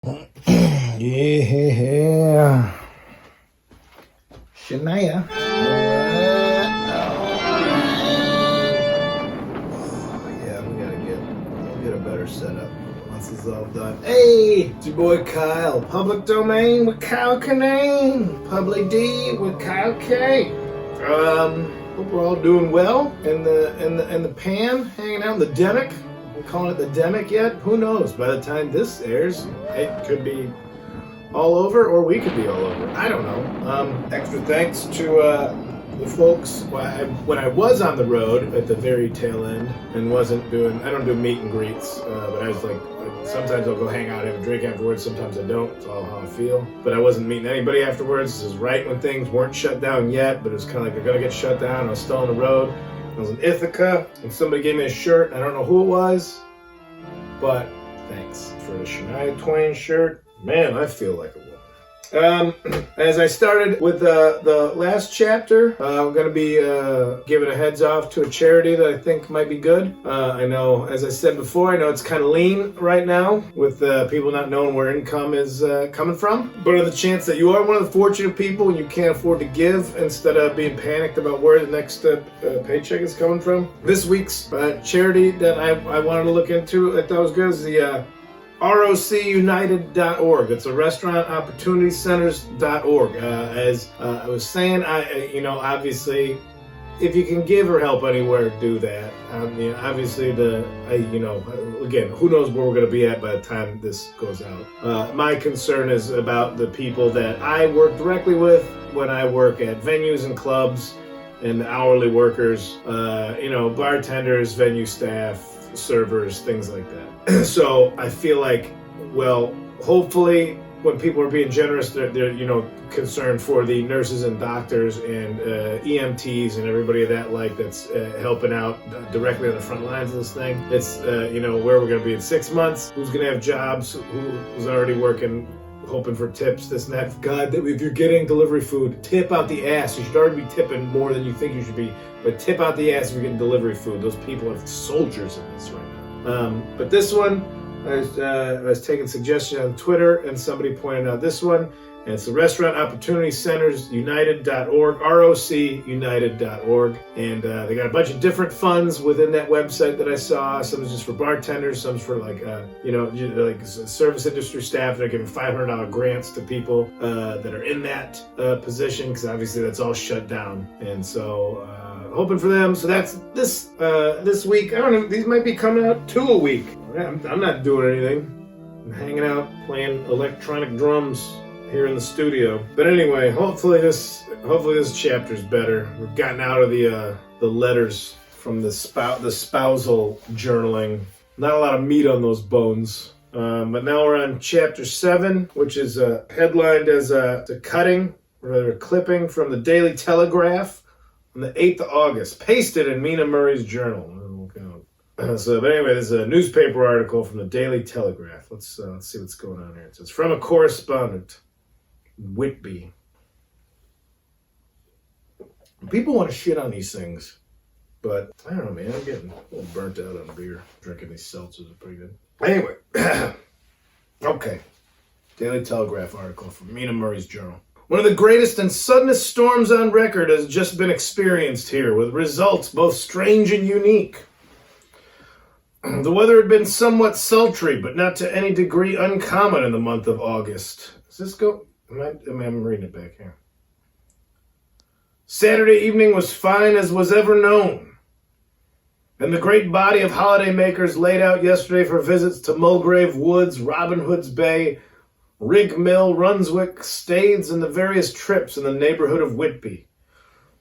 Yeah. Shania. Yeah, we'll get a better setup once this is all done. Hey, it's your boy Kyle. Public domain with Kyle Kinane. Public D with Kyle K. Hope we're all doing well in the pan, hanging out in the demic. We're calling it the demic yet? Who knows? By the time this airs, it could be all over, or we could be all over. I don't know. Extra thanks to the folks when I was on the road at the very tail end and I don't do meet and greets, but I was like, sometimes I'll go hang out, have a drink afterwards. Sometimes I don't. It's all how I feel. But I wasn't meeting anybody afterwards. This is right when things weren't shut down yet, but it was kind of like they're gonna get shut down. I was still on the road. I was in Ithaca, and somebody gave me a shirt. I don't know who it was, but thanks for the Shania Twain shirt. Man, I feel like a woman. As I started with the last chapter, I'm going to be giving a heads off to a charity that I think might be good. I know, as I said before, I know it's kind of lean right now with people not knowing where income is coming from. But on the chance that you are one of the fortunate people and you can't afford to give instead of being panicked about where the next paycheck is coming from, this week's charity that I wanted to look into, I thought was good, is the ROCUnited.org. It's a restaurant opportunity centers.org. As I was saying, obviously, if you can give or help anywhere, do that. Obviously, again, who knows where we're going to be at by the time this goes out. My concern is about the people that I work directly with when I work at venues and clubs, and the hourly workers, bartenders, venue staff, servers, things like that. So I feel like, well, hopefully when people are being generous, they're concerned for the nurses and doctors and EMTs and everybody that's helping out directly on the front lines of this thing. It's where we're going to be in 6 months, who's going to have jobs, who's already working, hoping for tips, this and that. God, if you're getting delivery food, tip out the ass. You should already be tipping more than you think you should be, but tip out the ass if you're getting delivery food. Those people are soldiers in this right now. But this one, I was taking suggestions on Twitter, and somebody pointed out this one, and it's the Restaurant Opportunity Centers United.org, ROCUnited.org, and they got a bunch of different funds within that website that I saw. Some is just for bartenders, some's for like service industry staff. They're giving $500 grants to people that are in that position, because obviously that's all shut down, and so hoping for them. So that's this week. I don't know, these might be coming out 2 a week. I'm not doing anything. I'm hanging out playing electronic drums here in the studio. But anyway, hopefully this chapter's better. We've gotten out of the letters from the spousal journaling. Not a lot of meat on those bones. But now we're on chapter 7, which is headlined as a clipping from the Daily Telegraph on the 8th of August, pasted in Mina Murray's journal. But anyway, there's a newspaper article from the Daily Telegraph. Let's see what's going on here. It says, from a correspondent, Whitby. People want to shit on these things, but I don't know, man. I'm getting a little burnt out on beer. Drinking these seltzers are pretty good. Anyway, okay. Daily Telegraph article from Mina Murray's journal. One of the greatest and suddenest storms on record has just been experienced here, with results both strange and unique. The weather had been somewhat sultry, but not to any degree uncommon in the month of August. Does this go? I'm reading it back here. Saturday evening was fine as was ever known, and the great body of holidaymakers laid out yesterday for visits to Mulgrave Woods, Robin Hood's Bay, Rig Mill, Runswick, Stades, and the various trips in the neighborhood of Whitby.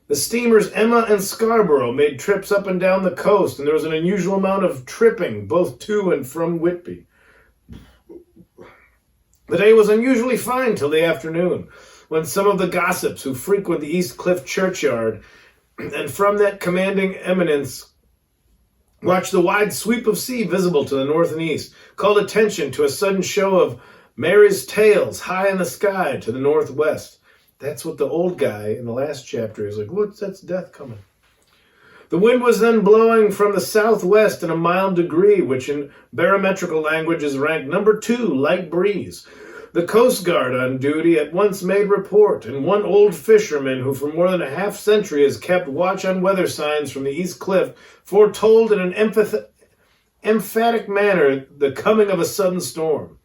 The steamers Emma and Scarborough made trips up and down the coast, and there was an unusual amount of tripping, both to and from Whitby. The day was unusually fine till the afternoon, when some of the gossips who frequent the East Cliff churchyard, and from that commanding eminence watched the wide sweep of sea visible to the north and east, called attention to a sudden show of Mary's tails high in the sky to the northwest. That's what the old guy in the last chapter is like, look, that's death coming. The wind was then blowing from the southwest in a mild degree, which in barometrical language is ranked number 2, light breeze. The Coast Guard on duty at once made report, and one old fisherman who for more than a half-century has kept watch on weather signs from the East Cliff foretold in an emphatic manner the coming of a sudden storm.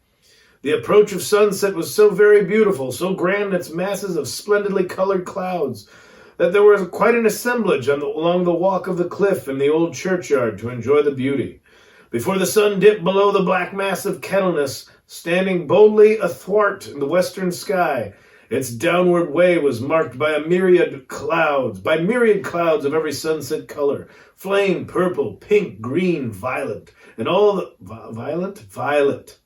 The approach of sunset was so very beautiful, so grand in its masses of splendidly colored clouds, that there was quite an assemblage along the walk of the cliff in the old churchyard to enjoy the beauty. Before the sun dipped below the black mass of Kettleness, standing boldly athwart in the western sky, its downward way was marked by myriad clouds of every sunset color, flame, purple, pink, green, violet, and all the violet,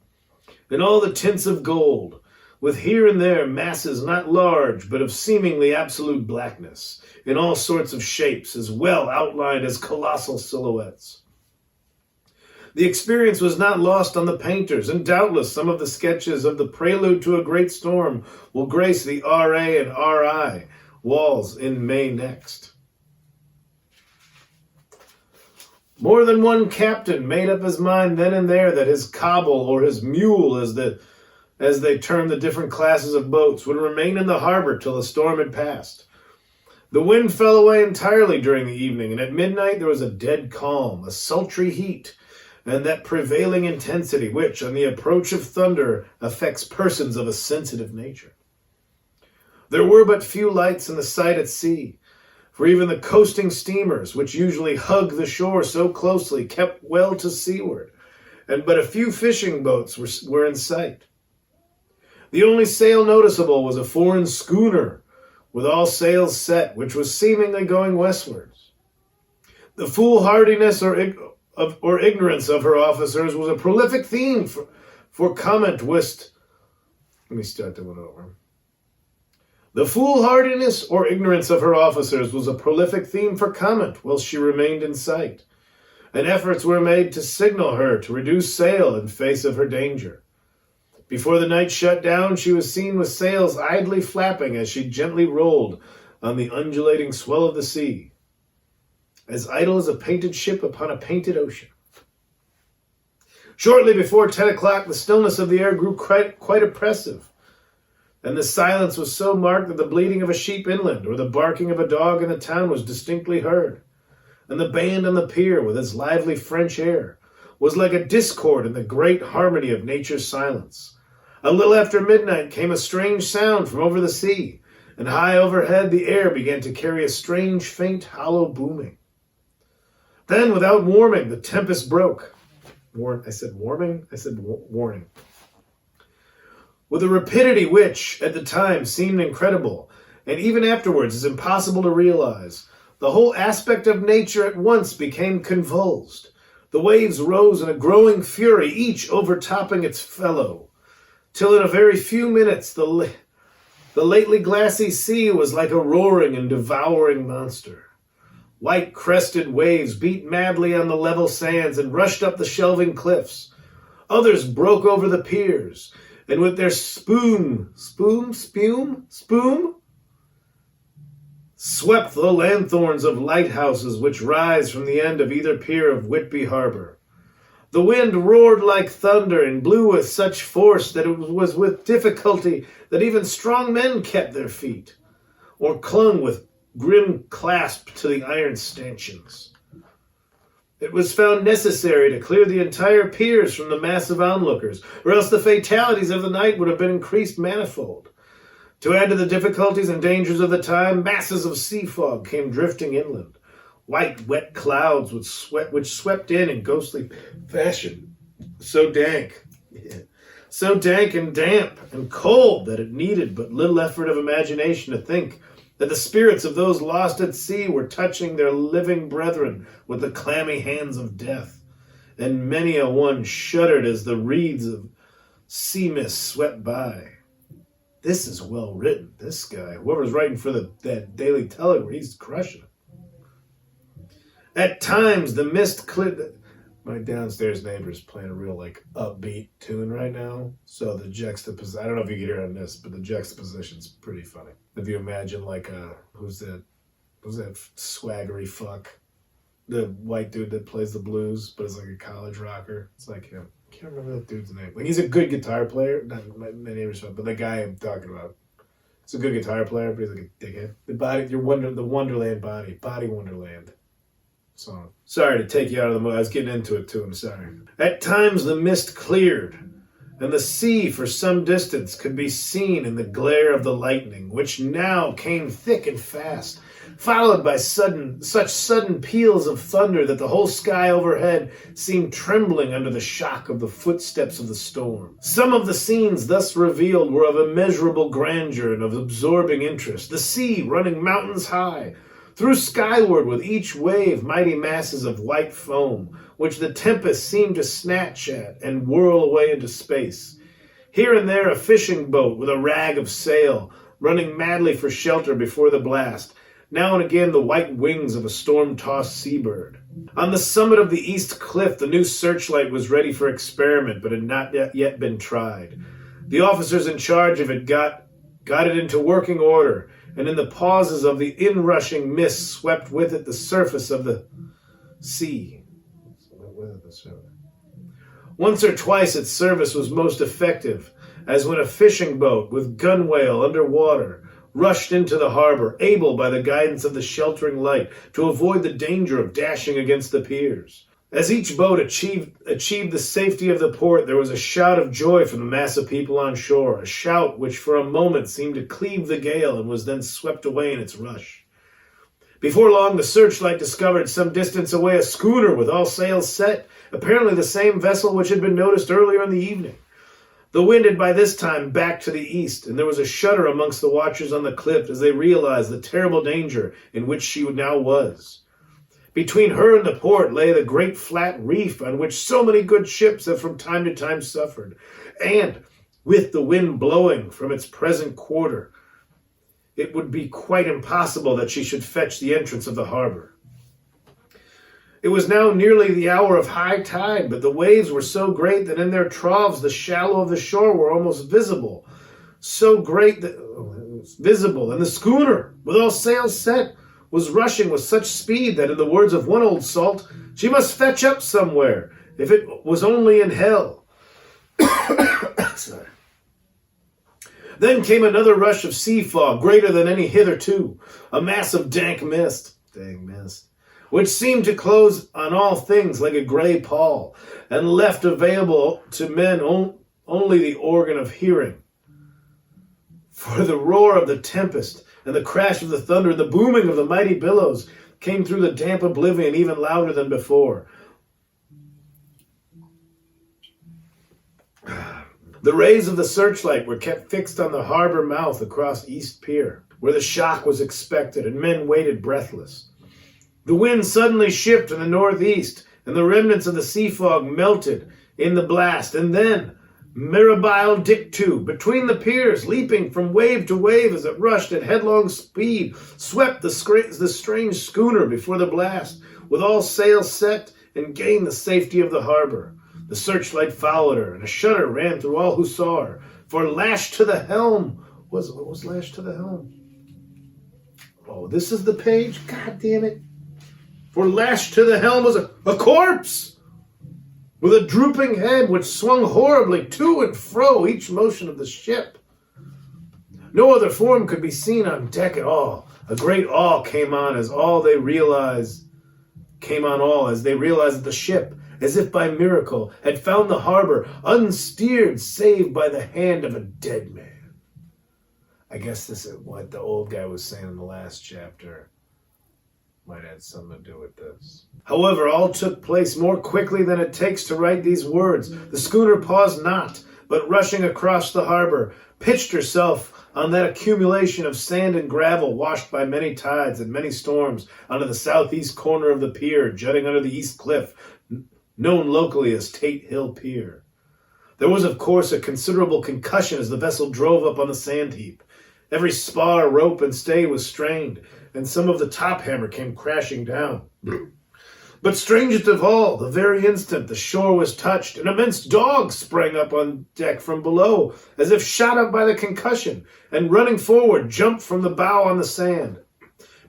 and all the tints of gold, with here and there masses not large, but of seemingly absolute blackness, in all sorts of shapes, as well outlined as colossal silhouettes. The experience was not lost on the painters, and doubtless some of the sketches of the prelude to a great storm will grace the R.A. and R.I. walls in May next. More than one captain made up his mind then and there that his cobble, or his mule, as they termed the different classes of boats, would remain in the harbor till the storm had passed. The wind fell away entirely during the evening, and at midnight there was a dead calm, a sultry heat, and that prevailing intensity which, on the approach of thunder, affects persons of a sensitive nature. There were but few lights in the sight at sea, for even the coasting steamers, which usually hug the shore so closely, kept well to seaward, and but a few fishing boats were in sight. The only sail noticeable was a foreign schooner, with all sails set, which was seemingly going westwards. The foolhardiness or ignorance of her officers was a prolific theme for comment whilst... Let me start that one over. The foolhardiness or ignorance of her officers was a prolific theme for comment whilst she remained in sight, and efforts were made to signal her to reduce sail in face of her danger. Before the night shut down, she was seen with sails idly flapping as she gently rolled on the undulating swell of the sea, as idle as a painted ship upon a painted ocean. Shortly before 10 o'clock, the stillness of the air grew quite oppressive, and the silence was so marked that the bleating of a sheep inland or the barking of a dog in the town was distinctly heard, and the band on the pier, with its lively French air, was like a discord in the great harmony of nature's silence. A little after midnight came a strange sound from over the sea, and high overhead the air began to carry a strange, faint, hollow booming. Then, without warning, the tempest broke. I said warming? I said warning. With a rapidity which, at the time, seemed incredible, and even afterwards is impossible to realize, the whole aspect of nature at once became convulsed. The waves rose in a growing fury, each overtopping its fellow, till in a very few minutes the lately glassy sea was like a roaring and devouring monster. White crested waves beat madly on the level sands and rushed up the shelving cliffs. Others broke over the piers, and with their spume, swept the lanthorns of lighthouses which rise from the end of either pier of Whitby Harbor. The wind roared like thunder and blew with such force that it was with difficulty that even strong men kept their feet, or clung with grim clasp to the iron stanchions. It was found necessary to clear the entire piers from the mass of onlookers, or else the fatalities of the night would have been increased manifold. To add to the difficulties and dangers of the time, masses of sea fog came drifting inland. White, wet clouds which swept in ghostly fashion, so dank and damp and cold that it needed but little effort of imagination to think that the spirits of those lost at sea were touching their living brethren with the clammy hands of death, and many a one shuddered as the reeds of sea mist swept by. This is well written. This guy, whoever's writing for that Daily Telegraph, he's crushing it. At times, the mist cleared. My downstairs neighbor's playing a real, upbeat tune right now. So the juxtaposition, I don't know if you can hear it on this, but the juxtaposition's pretty funny. If you imagine, who's that swaggery fuck? the white dude that plays the blues, but is like a college rocker. It's like him. I can't remember that dude's name. Like, he's a good guitar player. Not many of but the guy I'm talking about. He's a good guitar player, but he's like a dickhead. The Wonderland Body Wonderland song. Sorry to take you out of the mood. I was getting into it too. I'm sorry. At times the mist cleared, and the sea for some distance could be seen in the glare of the lightning, which now came thick and fast, followed by such sudden peals of thunder that the whole sky overhead seemed trembling under the shock of the footsteps of the storm. Some of the scenes thus revealed were of immeasurable grandeur and of absorbing interest, the sea running mountains high, threw skyward with each wave mighty masses of white foam, which the tempest seemed to snatch at and whirl away into space. Here and there a fishing boat with a rag of sail, running madly for shelter before the blast, now and again the white wings of a storm-tossed seabird. On the summit of the east cliff the new searchlight was ready for experiment, but had not yet been tried. The officers in charge of it got it into working order, and in the pauses of the inrushing mist swept with it the surface of the sea. Once or twice its service was most effective, as when a fishing boat with gunwale under water rushed into the harbor, able by the guidance of the sheltering light to avoid the danger of dashing against the piers. As each boat achieved the safety of the port, there was a shout of joy from the mass of people on shore, a shout which for a moment seemed to cleave the gale and was then swept away in its rush. Before long, the searchlight discovered some distance away a schooner with all sails set, apparently the same vessel which had been noticed earlier in the evening. The wind had by this time backed to the east, and there was a shudder amongst the watchers on the cliff as they realized the terrible danger in which she now was. Between her and the port lay the great flat reef on which so many good ships have from time to time suffered, and, with the wind blowing from its present quarter, it would be quite impossible that she should fetch the entrance of the harbor. It was now nearly the hour of high tide, but the waves were so great that in their troughs the shallow of the shore were almost visible. So great that visible, and the schooner, with all sails set, was rushing with such speed that, in the words of one old salt, she must fetch up somewhere, if it was only in hell. Sorry. Then came another rush of sea fog, greater than any hitherto, a mass of dank mist, which seemed to close on all things like a gray pall, and left available to men only the organ of hearing. For the roar of the tempest, and the crash of the thunder, and the booming of the mighty billows came through the damp oblivion even louder than before. The rays of the searchlight were kept fixed on the harbor mouth across East Pier, where the shock was expected, and men waited breathless. The wind suddenly shifted in the northeast, and the remnants of the sea fog melted in the blast, and then, mirabile dictu, between the piers, leaping from wave to wave as it rushed at headlong speed, swept the strange schooner before the blast, with all sails set, and gained the safety of the harbor. The searchlight followed her, and a shudder ran through all who saw her, for lashed to the helm what was lashed to the helm? Oh, this is the page? God damn it. For lashed to the helm was a corpse, with a drooping head which swung horribly to and fro each motion of the ship. No other form could be seen on deck at all. A great awe came on as they realized that the ship, as if by miracle, had found the harbor unsteered save by the hand of a dead man. I guess this is what the old guy was saying in the last chapter. Might have something to do with this. However, all took place more quickly than it takes to write these words. The schooner paused not, but rushing across the harbor, pitched herself on that accumulation of sand and gravel washed by many tides and many storms onto the southeast corner of the pier, jutting under the east cliff, known locally as Tate Hill Pier. There was, of course, a considerable concussion as the vessel drove up on the sand heap. Every spar, rope, and stay was strained, and some of the top hammer came crashing down. But strangest of all, the very instant the shore was touched, an immense dog sprang up on deck from below, as if shot up by the concussion, and running forward, jumped from the bow on the sand.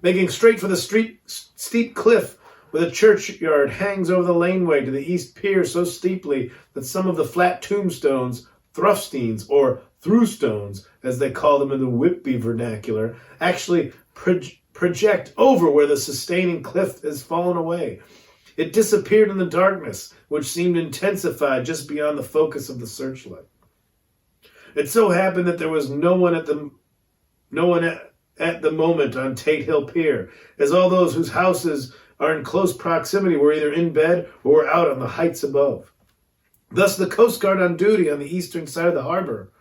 Making straight for the steep cliff where the churchyard hangs over the laneway to the east pier so steeply that some of the flat tombstones, thrusteens, or throughstones, as they call them in the Whitby vernacular, actually project over where the sustaining cliff has fallen away. It disappeared in the darkness, which seemed intensified just beyond the focus of the searchlight. It so happened that there was no one at the moment on Tate Hill Pier, as all those whose houses are in close proximity were either in bed or were out on the heights above. Thus the Coast Guard on duty on the eastern side of the harbor,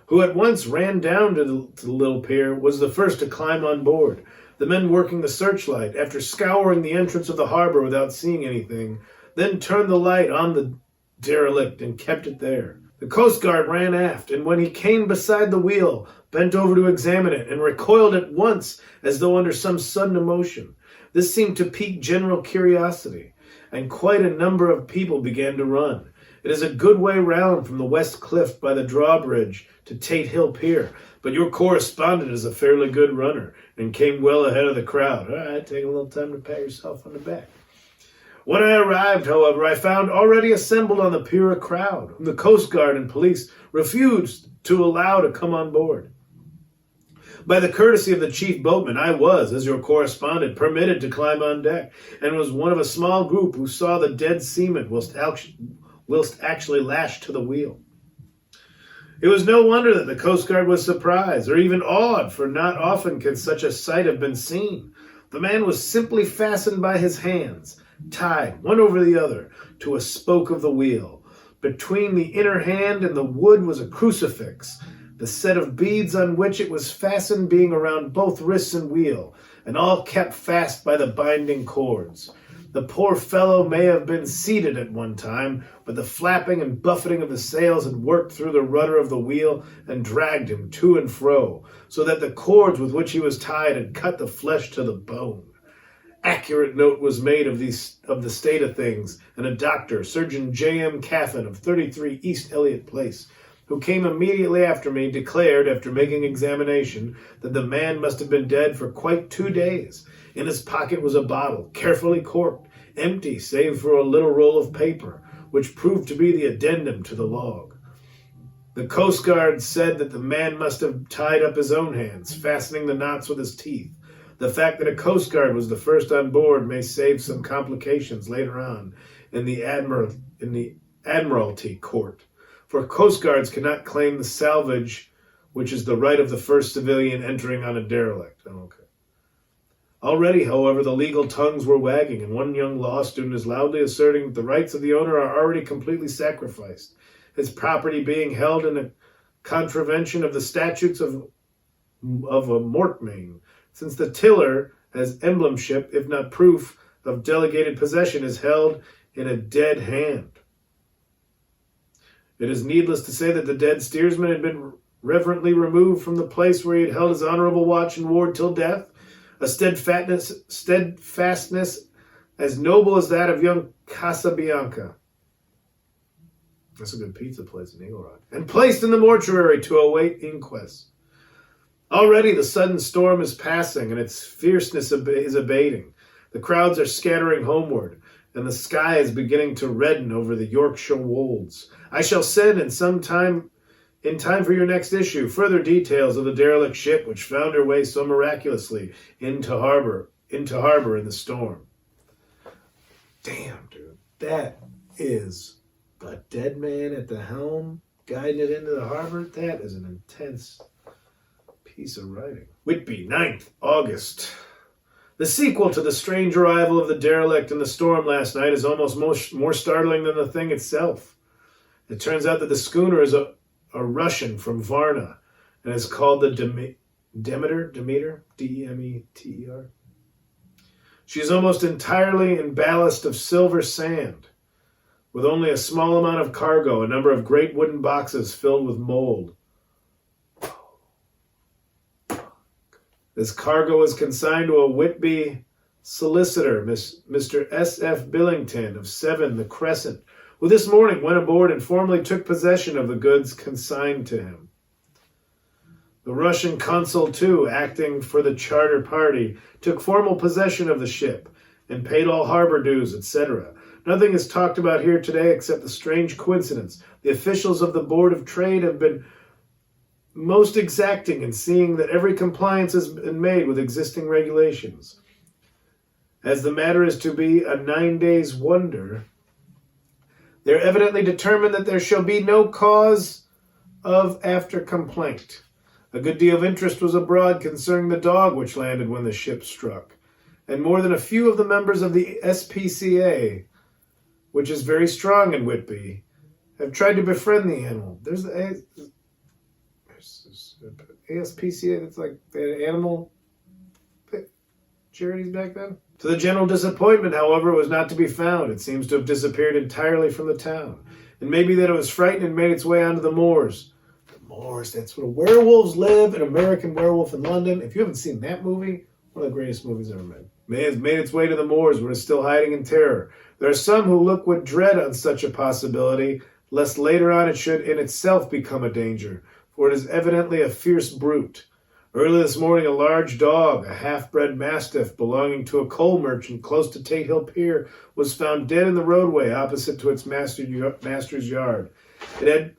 who at once ran down to the little pier, was the first to climb on board. The men working the searchlight, after scouring the entrance of the harbor without seeing anything, then turned the light on the derelict and kept it there. The Coast Guard ran aft, and when he came beside the wheel, bent over to examine it, and recoiled at once as though under some sudden emotion. This seemed to pique general curiosity, and quite a number of people began to run. It is a good way round from the west cliff by the drawbridge to Tate Hill Pier, but your correspondent is a fairly good runner and came well ahead of the crowd. All right, take a little time to pat yourself on the back. When I arrived, however, I found already assembled on the pier a crowd, whom the Coast Guard and police refused to allow to come on board. By the courtesy of the chief boatman, I was, as your correspondent, permitted to climb on deck, and was one of a small group who saw the dead seaman whilst actually lashed to the wheel. It was no wonder that the Coast Guard was surprised, or even awed, for not often can such a sight have been seen. The man was simply fastened by his hands, tied, one over the other, to a spoke of the wheel. Between the inner hand and the wood was a crucifix, the set of beads on which it was fastened being around both wrists and wheel, and all kept fast by the binding cords. The poor fellow may have been seated at one time, but the flapping and buffeting of the sails had worked through the rudder of the wheel and dragged him to and fro, so that the cords with which he was tied had cut the flesh to the bone. Accurate note was made of the state of things, and a doctor, Surgeon J.M. Caffin of 33 East Elliott Place, who came immediately after me, declared, after making examination, that the man must have been dead for quite 2 days. In his pocket was a bottle, carefully corked, empty save for a little roll of paper, which proved to be the addendum to the log. The Coast Guard said that the man must have tied up his own hands, fastening the knots with his teeth. The fact that a Coast Guard was the first on board may save some complications later on in the Admiralty Court, for Coast Guards cannot claim the salvage, which is the right of the first civilian entering on a derelict. Okay. Already, however, the legal tongues were wagging, and one young law student is loudly asserting that the rights of the owner are already completely sacrificed, his property being held in a contravention of the statutes of a mortmain, since the tiller, as emblemship, if not proof, of delegated possession is held in a dead hand. It is needless to say that the dead steersman had been reverently removed from the place where he had held his honorable watch and ward till death, a steadfastness as noble as that of young Casabianca. That's a good pizza place in Eagle Rock. And placed in the mortuary to await inquest. Already the sudden storm is passing, and its fierceness is abating. The crowds are scattering homeward, and the sky is beginning to redden over the Yorkshire wolds. I shall send in time for your next issue, further details of the derelict ship which found her way so miraculously into harbor in the storm. Damn, dude. That is a dead man at the helm guiding it into the harbor. That is an intense piece of writing. Whitby, 9th August. The sequel to the strange arrival of the derelict in the storm last night is almost more startling than the thing itself. It turns out that the schooner is a Russian from Varna and is called the Demeter, D-E-M-E-T-E-R. She is almost entirely in ballast of silver sand, with only a small amount of cargo, a number of great wooden boxes filled with mold. This cargo is consigned to a Whitby solicitor, Mr. S.F. Billington of 7 the Crescent, who this morning went aboard and formally took possession of the goods consigned to him. The Russian consul, too, acting for the charter party, took formal possession of the ship, and paid all harbor dues, etc. Nothing is talked about here today except the strange coincidence. The officials of the Board of Trade have been most exacting in seeing that every compliance has been made with existing regulations. As the matter is to be a 9 days wonder, they are evidently determined that there shall be no cause of after complaint. A good deal of interest was abroad concerning the dog which landed when the ship struck, and more than a few of the members of the SPCA, which is very strong in Whitby, have tried to befriend the animal. There's the ASPCA, that's like the animal charities back then. To the general disappointment, however, it was not to be found. It seems to have disappeared entirely from the town. And maybe that it was frightened and made its way onto the moors. The moors, that's where werewolves live, an American Werewolf in London. If you haven't seen that movie, one of the greatest movies ever made. It has made its way to the moors where it is still hiding in terror. There are some who look with dread on such a possibility, lest later on it should in itself become a danger, for it is evidently a fierce brute. Early this morning, a large dog, a half-bred mastiff belonging to a coal merchant close to Tate Hill Pier, was found dead in the roadway opposite to its master's yard. It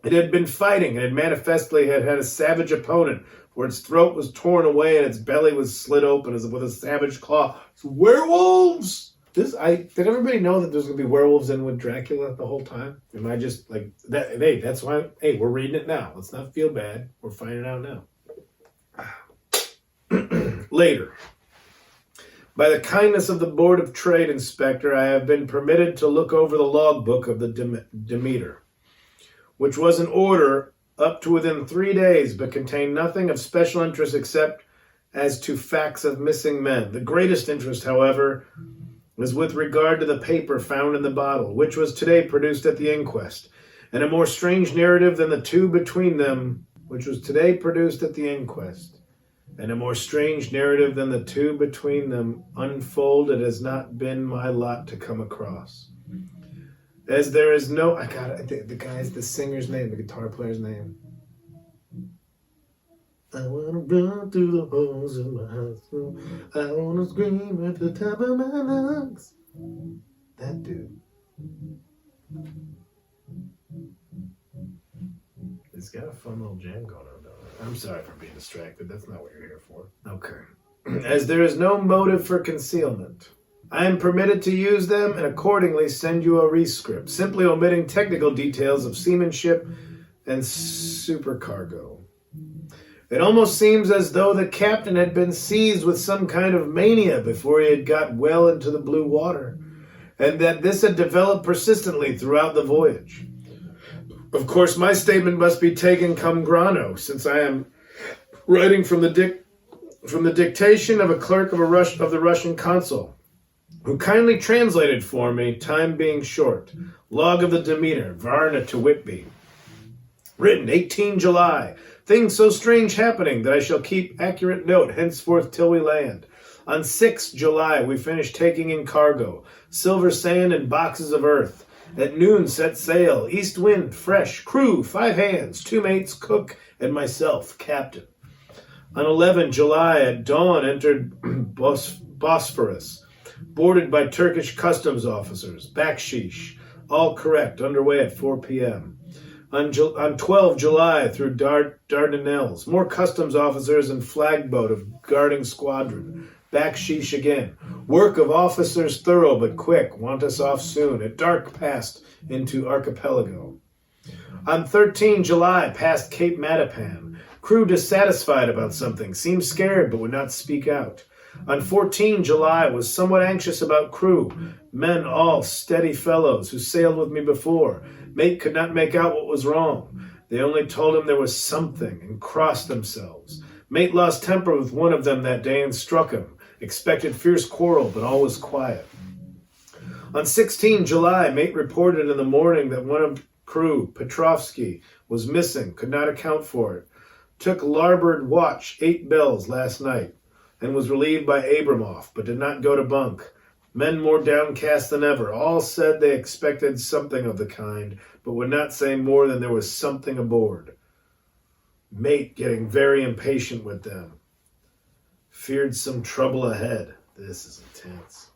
had been fighting and had manifestly had a savage opponent, for its throat was torn away and its belly was slit open as with a savage claw. It's werewolves! Did everybody know that there's going to be werewolves in with Dracula the whole time? Am I just like that? Hey, that's why. Hey, we're reading it now. Let's not feel bad. We're finding out now. Later, by the kindness of the Board of Trade Inspector, I have been permitted to look over the logbook of the Demeter, which was in order up to within 3 days, but contained nothing of special interest except as to facts of missing men. The greatest interest, however, was with regard to the paper found in the bottle, which was today produced at the inquest, and a more strange narrative than the two between them, which was today produced at the inquest, and a more strange narrative than the two between them unfold it has not been my lot to come across. As there is no, the singer's name, the guitar player's name. I wanna run through the halls of my house. I wanna scream at the top of my lungs. That dude. It's got a fun little jam going on, though. I'm sorry for being distracted. That's not what you're here for. Okay. As there is no motive for concealment, I am permitted to use them and accordingly send you a rescript, simply omitting technical details of seamanship and supercargo. It almost seems as though the captain had been seized with some kind of mania before he had got well into the blue water, and that this had developed persistently throughout the voyage. Of course, my statement must be taken cum grano, since I am writing from the dictation of a clerk of the Russian consul, who kindly translated for me, time being short. Log of the Demeter, Varna to Whitby. Written 18 July. Things so strange happening that I shall keep accurate note henceforth till we land. On 6 July, we finished taking in cargo, silver sand and boxes of earth. At noon, set sail, east wind, fresh, crew, 5 hands, 2 mates, cook, and myself, captain. On 11 July, at dawn, entered Bosphorus, boarded by Turkish customs officers, baksheesh, all correct, underway at 4 p.m. On 12 July, through Dardanelles, more customs officers and flagboat of guarding squadron. Baksheesh again. Work of officers thorough but quick. Want us off soon. At dark passed into archipelago. On 13 July, past Cape Matapan. Crew dissatisfied about something. Seemed scared but would not speak out. On 14 July, was somewhat anxious about crew. Men all steady fellows who sailed with me before. Mate could not make out what was wrong. They only told him there was something and crossed themselves. Mate lost temper with one of them that day and struck him. Expected fierce quarrel, but all was quiet. On 16 July, mate reported in the morning that one of crew, Petrovsky, was missing, could not account for it. Took larboard watch 8 bells last night and was relieved by Abramoff, but did not go to bunk. Men more downcast than ever. All said they expected something of the kind, but would not say more than there was something aboard. Mate getting very impatient with them. Feared some trouble ahead. This is intense.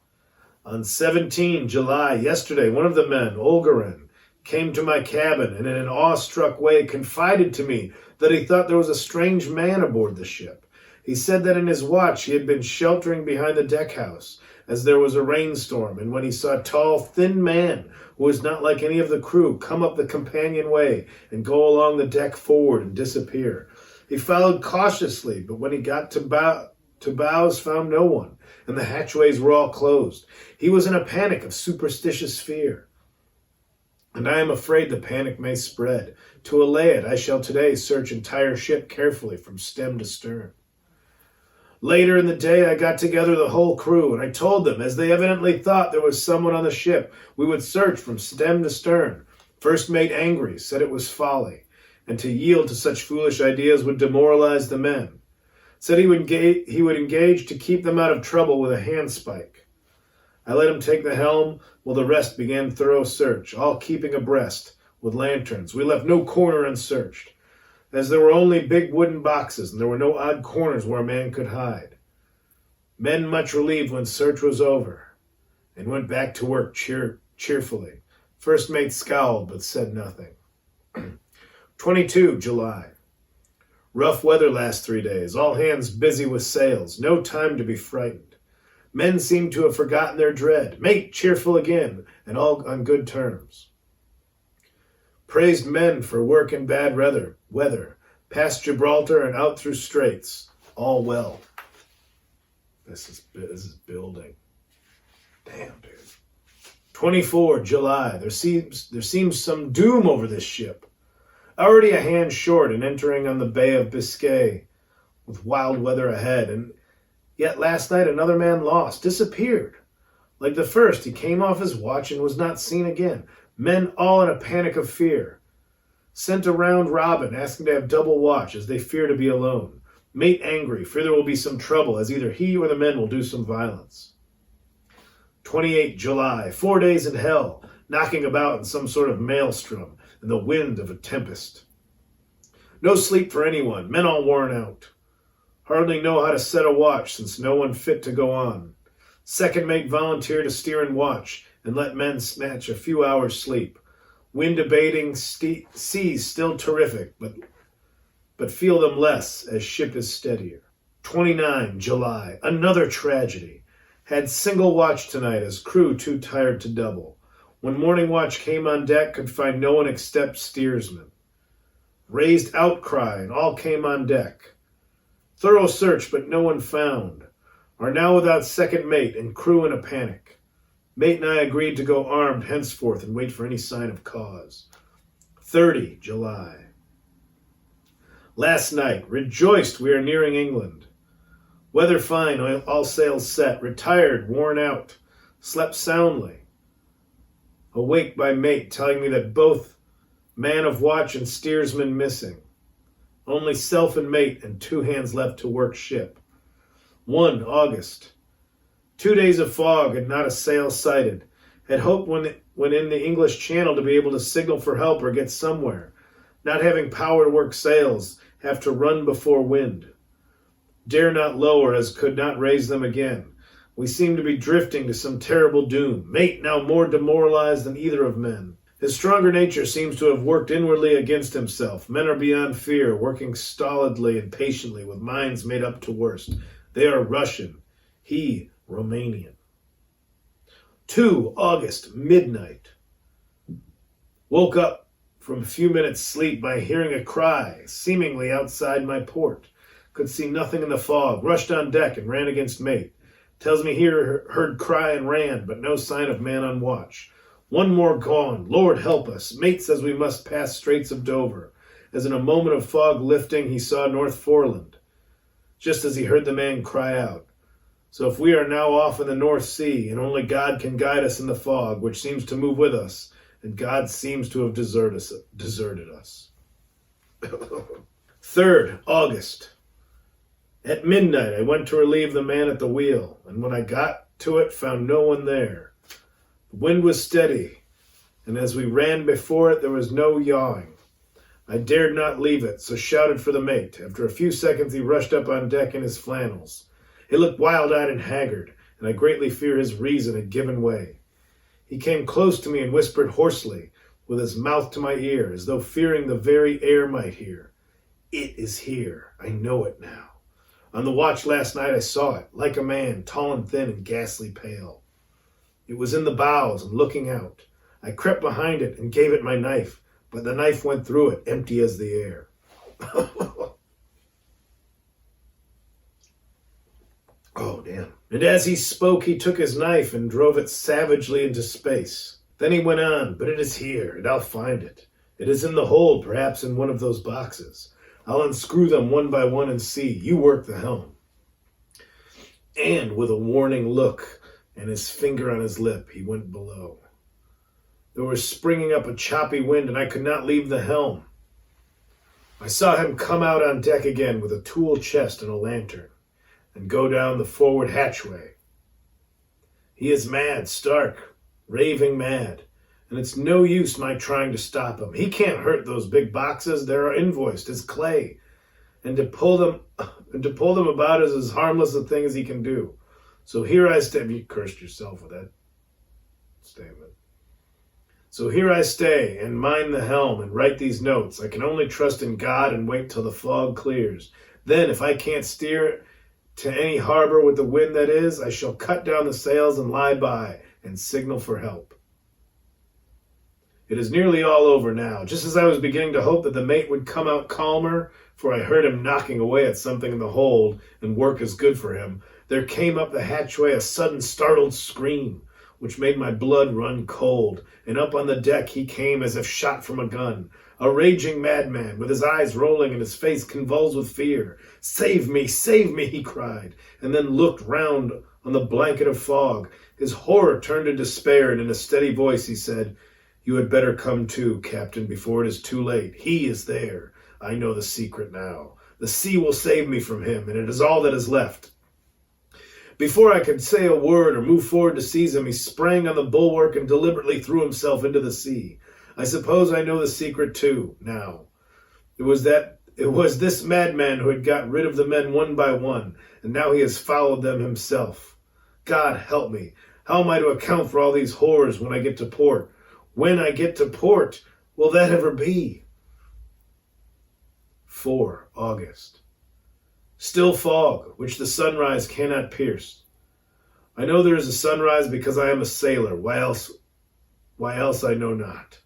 On 17 July, yesterday, one of the men, Olgarin, came to my cabin and in an awestruck way confided to me that he thought there was a strange man aboard the ship. He said that in his watch he had been sheltering behind the deckhouse as there was a rainstorm, and when he saw a tall, thin man who was not like any of the crew come up the companionway and go along the deck forward and disappear. He followed cautiously, but when he got to bows, found no one, and the hatchways were all closed. He was in a panic of superstitious fear, and I am afraid the panic may spread. To allay it, I shall today search entire ship carefully from stem to stern. Later in the day, I got together the whole crew, and I told them, as they evidently thought there was someone on the ship, we would search from stem to stern. First mate, angry, said it was folly, and to yield to such foolish ideas would demoralize the men. Said he would engage to keep them out of trouble with a handspike. I let him take the helm while the rest began thorough search, all keeping abreast with lanterns. We left no corner unsearched, as there were only big wooden boxes, and there were no odd corners where a man could hide. Men much relieved when search was over, and went back to work cheerfully. First mate scowled, but said nothing. 22 July. Rough weather last 3 days, all hands busy with sails, no time to be frightened. Men seem to have forgotten their dread. Mate cheerful again, and all on good terms. Praised men for work in bad weather, past Gibraltar and out through straits, all well. This is building. Damn, dude. 24 July. There seems some doom over this ship. Already a hand short and entering on the Bay of Biscay, with wild weather ahead, and yet last night another man lost, disappeared. Like the first, he came off his watch and was not seen again. Men all in a panic of fear. Sent around Robin, asking to have double watch, as they fear to be alone. Mate angry, fear there will be some trouble, as either he or the men will do some violence. 28 July, 4 days in hell, knocking about in some sort of maelstrom, in the wind of a tempest. No sleep for anyone, men all worn out. Hardly know how to set a watch, since no one fit to go on. Second mate volunteered to steer and watch, and let men snatch a few hours' sleep. Wind abating, seas still terrific, but feel them less as ship is steadier. 29 July, another tragedy. Had single watch tonight as crew too tired to double. When morning watch came on deck, could find no one except steersman. Raised outcry, and all came on deck. Thorough search, but no one found. Are now without second mate and crew in a panic. Mate and I agreed to go armed henceforth and wait for any sign of cause. 30 July. Last night, rejoiced we are nearing England. Weather fine, all sails set, retired, worn out, slept soundly. Awake by mate telling me that both man of watch and steersman missing. Only self and mate and 2 hands left to work ship. 1 August. 2 days of fog and not a sail sighted. Had hoped when in the English Channel to be able to signal for help or get somewhere. Not having power to work sails, have to run before wind. Dare not lower, as could not raise them again. We seem to be drifting to some terrible doom. Mate now more demoralized than either of men. His stronger nature seems to have worked inwardly against himself. Men are beyond fear, working stolidly and patiently with minds made up to worst. They are Russian, he Romanian. 2 August, midnight. Woke up from a few minutes' sleep by hearing a cry, seemingly outside my port. Could see nothing in the fog. Rushed on deck and ran against mate. Tells me he heard cry and ran, but no sign of man on watch. 1 more gone. Lord help us. Mate says we must pass Straits of Dover. As in a moment of fog lifting, he saw North Foreland, just as he heard the man cry out. So if we are now off in the North Sea, and only God can guide us in the fog, which seems to move with us, and God seems to have deserted us. 3rd August. At midnight, I went to relieve the man at the wheel, and when I got to it, found no one there. The wind was steady, and as we ran before it, there was no yawing. I dared not leave it, so shouted for the mate. After a few seconds, he rushed up on deck in his flannels. He looked wild-eyed and haggard, and I greatly fear his reason had given way. He came close to me and whispered hoarsely, with his mouth to my ear, as though fearing the very air might hear. It is here. I know it now. On the watch last night I saw it, like a man, tall and thin and ghastly pale. It was in the bows and looking out. I crept behind it and gave it my knife, but the knife went through it, empty as the air. Oh, damn. And as he spoke, he took his knife and drove it savagely into space. Then he went on, but it is here, and I'll find it. It is in the hold, perhaps in one of those boxes. I'll unscrew them one by one and see. You work the helm. And with a warning look and his finger on his lip, he went below. There was springing up a choppy wind, and I could not leave the helm. I saw him come out on deck again with a tool chest and a lantern, and go down the forward hatchway. He is mad, stark, raving mad, and it's no use my trying to stop him. He can't hurt those big boxes. They are invoiced as clay, and to pull them about is as harmless a thing as he can do. So here I stay. You cursed yourself with that statement. So here I stay and mind the helm and write these notes. I can only trust in God and wait till the fog clears. Then, if I can't steer to any harbor with the wind that is, I shall cut down the sails and lie by and signal for help. It is nearly all over now. Just as I was beginning to hope that the mate would come out calmer, for I heard him knocking away at something in the hold, and work is good for him, there came up the hatchway a sudden startled scream, which made my blood run cold, and up on the deck he came as if shot from a gun, a raging madman, with his eyes rolling and his face convulsed with fear. Save me, he cried, and then looked round on the blanket of fog. His horror turned to despair, and in a steady voice he said, You had better come too, Captain, before it is too late. He is there. I know the secret now. The sea will save me from him, and it is all that is left. Before I could say a word or move forward to seize him, he sprang on the bulwark and deliberately threw himself into the sea. I suppose I know the secret too, now. It was this madman who had got rid of the men one by one, and now he has followed them himself. God help me. How am I to account for all these horrors when I get to port? When I get to port, will that ever be? 4 August. Still fog, which the sunrise cannot pierce. I know there is a sunrise because I am a sailor. Why else I know not.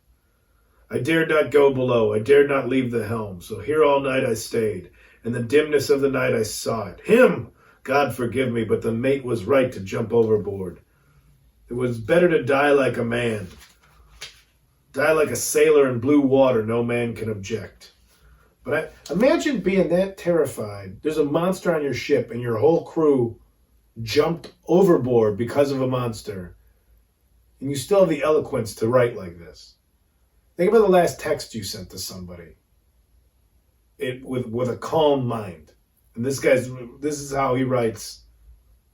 I dared not go below. I dared not leave the helm. So here all night I stayed. In the dimness of the night I saw it. Him! God forgive me, but the mate was right to jump overboard. It was better to die like a man. Die like a sailor in blue water. No man can object. But imagine being that terrified. There's a monster on your ship and your whole crew jumped overboard because of a monster. And you still have the eloquence to write like this. Think about the last text you sent to somebody. With a calm mind. And this is how he writes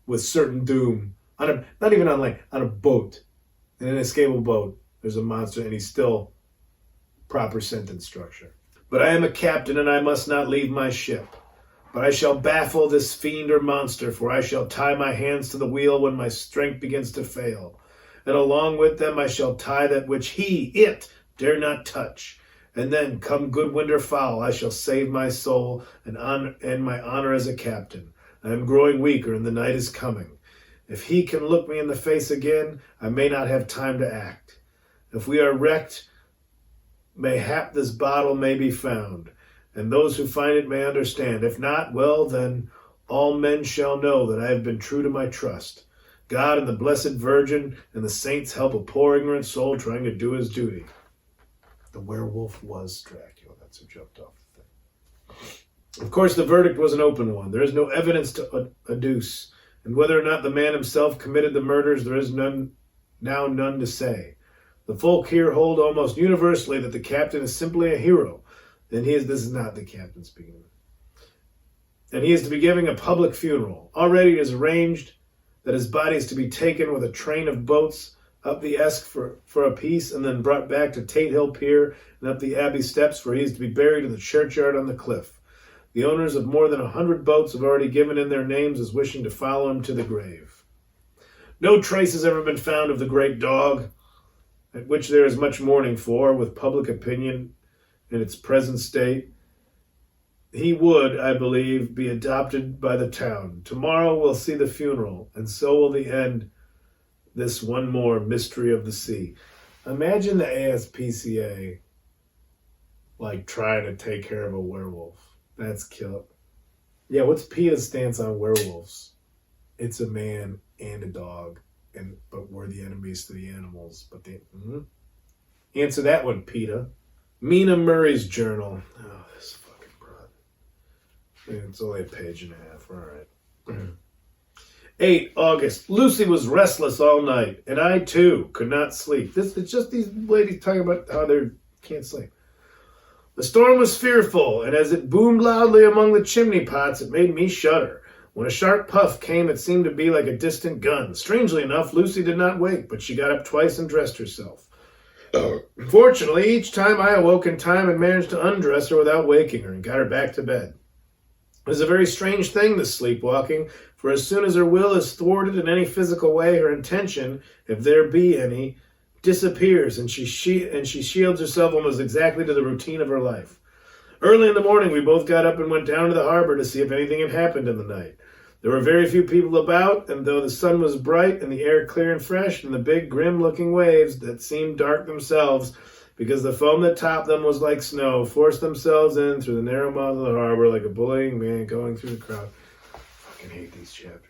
with certain doom. Not even on a boat. In an escapable boat. There's a monster and he's still proper sentence structure. But I am a captain, and I must not leave my ship. But I shall baffle this fiend or monster, for I shall tie my hands to the wheel when my strength begins to fail. And along with them I shall tie that which it, dare not touch. And then, come good wind or foul, I shall save my soul and my honor as a captain. I am growing weaker, and the night is coming. If he can look me in the face again, I may not have time to act. If we are wrecked, mayhap this bottle may be found, and those who find it may understand. If not, well, then all men shall know that I have been true to my trust. God and the Blessed Virgin and the saints help a poor ignorant soul trying to do his duty. The werewolf was Dracula. That's who jumped off the thing. Of course, the verdict was an open one. There is no evidence to adduce, and whether or not the man himself committed the murders, there is none to say. The folk here hold almost universally that the captain is simply a hero. And this is not the captain speaking. And he is to be giving a public funeral. Already it is arranged that his body is to be taken with a train of boats up the Esk for a piece and then brought back to Tate Hill Pier and up the Abbey steps where he is to be buried in the churchyard on the cliff. The owners of more than 100 boats have already given in their names as wishing to follow him to the grave. No trace has ever been found of the great dog, at which there is much mourning for, with public opinion in its present state. He would, I believe, be adopted by the town. Tomorrow we'll see the funeral, and so will the end this one more mystery of the sea. Imagine the ASPCA like trying to take care of a werewolf. That's killer. Yeah, what's PETA's stance on werewolves? It's a man and a dog, but we're the enemies to the animals. But they answer that one, PETA. Mina Murray's journal. Oh, this fucking broad. It's only a page and a half. All right. 8 August. Lucy was restless all night, and I too could not sleep. It's just these ladies talking about how they can't sleep. The storm was fearful, and as it boomed loudly among the chimney pots, it made me shudder. When a sharp puff came, it seemed to be like a distant gun. Strangely enough, Lucy did not wake, but she got up twice and dressed herself. Fortunately, each time I awoke in time and managed to undress her without waking her and got her back to bed. It was a very strange thing, this sleepwalking, for as soon as her will is thwarted in any physical way, her intention, if there be any, disappears, and she shields herself almost exactly to the routine of her life. Early in the morning, we both got up and went down to the harbor to see if anything had happened in the night. There were very few people about, and though the sun was bright and the air clear and fresh, and the big, grim-looking waves that seemed dark themselves, because the foam that topped them was like snow, forced themselves in through the narrow mouth of the harbor like a bullying man going through the crowd. I fucking hate these chapters.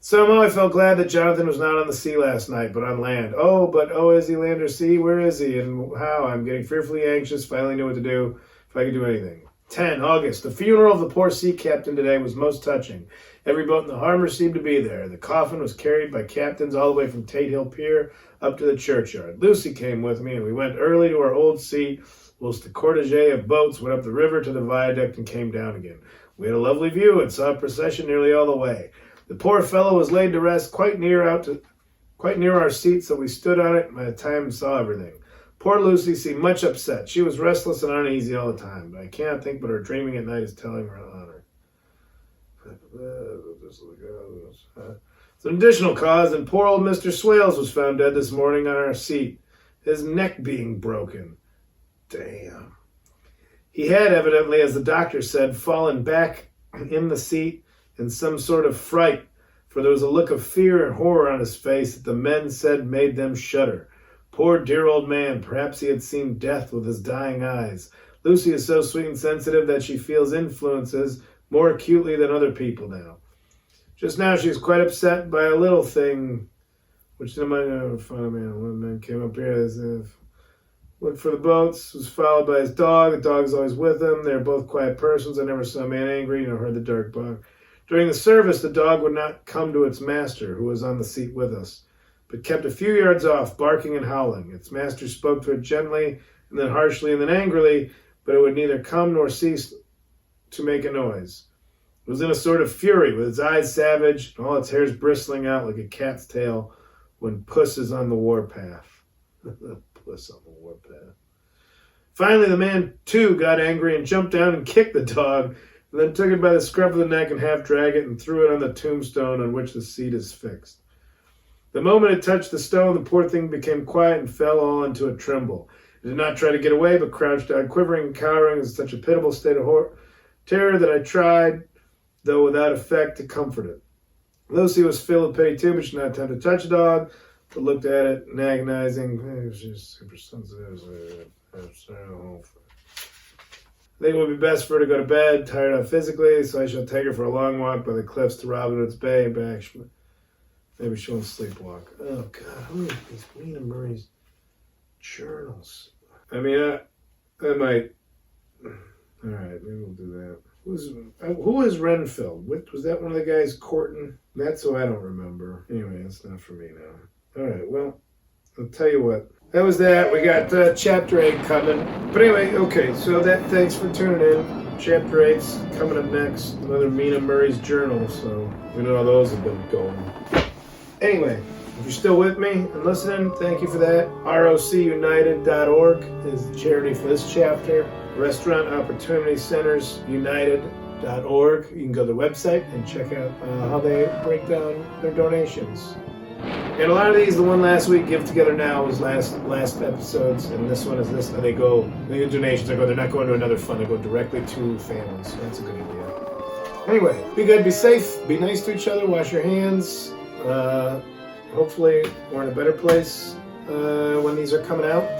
Somehow I felt glad that Jonathan was not on the sea last night, but on land. Is he land or sea? Where is he and how? I'm getting fearfully anxious, finally knew what to do, if I could do anything. 10 August. The funeral of the poor sea captain today was most touching. Every boat in the harbor seemed to be there. The coffin was carried by captains all the way from Tate Hill Pier up to the churchyard. Lucy came with me, and we went early to our old seat, whilst the cortege of boats went up the river to the viaduct and came down again. We had a lovely view and saw a procession nearly all the way. The poor fellow was laid to rest quite near our seat, so we stood on it by the time and saw everything. Poor Lucy seemed much upset. She was restless and uneasy all the time, but I cannot think but her dreaming at night is telling her on her. It's an additional cause, and poor old Mr. Swales was found dead this morning on our seat, his neck being broken. Damn. He had evidently, as the doctor said, fallen back in the seat in some sort of fright, for there was a look of fear and horror on his face that the men said made them shudder. Poor dear old man, perhaps he had seen death with his dying eyes. Lucy is so sweet and sensitive that she feels influences more acutely than other people now. Just now she was quite upset by a little thing, which the man came up here as if looked for the boats, was followed by his dog. The dog's always with him. They're both quiet persons. I never saw a man angry, nor heard the dog bark. During the service, the dog would not come to its master, who was on the seat with us, but kept a few yards off, barking and howling. Its master spoke to it gently, and then harshly, and then angrily, but it would neither come nor cease to make a noise. It was in a sort of fury, with its eyes savage, and all its hairs bristling out like a cat's tail when puss is on the warpath. Puss on the warpath. Finally, the man, too, got angry and jumped down and kicked the dog, and then took it by the scruff of the neck and half dragged it and threw it on the tombstone on which the seat is fixed. The moment it touched the stone, the poor thing became quiet and fell all into a tremble. It did not try to get away, but crouched down, quivering and cowering in such a pitiable state of terror that I tried, though without effect, to comfort it. Lucy was filled with pity too, but she did not attempt to touch the dog, but looked at it and agonizing. She's super sensitive. I think it would be best for her to go to bed, tired out physically, so I shall take her for a long walk by the cliffs to Robin Hood's Bay and back. Maybe she won't sleepwalk. Oh, God, who are these Mina Murray's journals? I mean, I might... All right, maybe we'll do that. Who is Renfield? Was that one of the guys courting? That's who I don't remember. Anyway, that's not for me now. All right, well, I'll tell you what. That was that. We got Chapter 8 coming. But anyway, okay, so thanks for tuning in. Chapter 8's coming up next. Another Mina Murray's journal, so we know how those have been going. Anyway, if you're still with me and listening, thank you for that. ROCUnited.org is the charity for this chapter. Restaurant Opportunity Centers United kinane.org. You can go to the website and check out how they break down their donations. And a lot of these, the one last week, Give Together Now, was last episodes, and this one is this. The donations they're not going to another fund, they go directly to families. So that's a good idea. Anyway, be good, be safe, be nice to each other, wash your hands. Hopefully we're in a better place when these are coming out.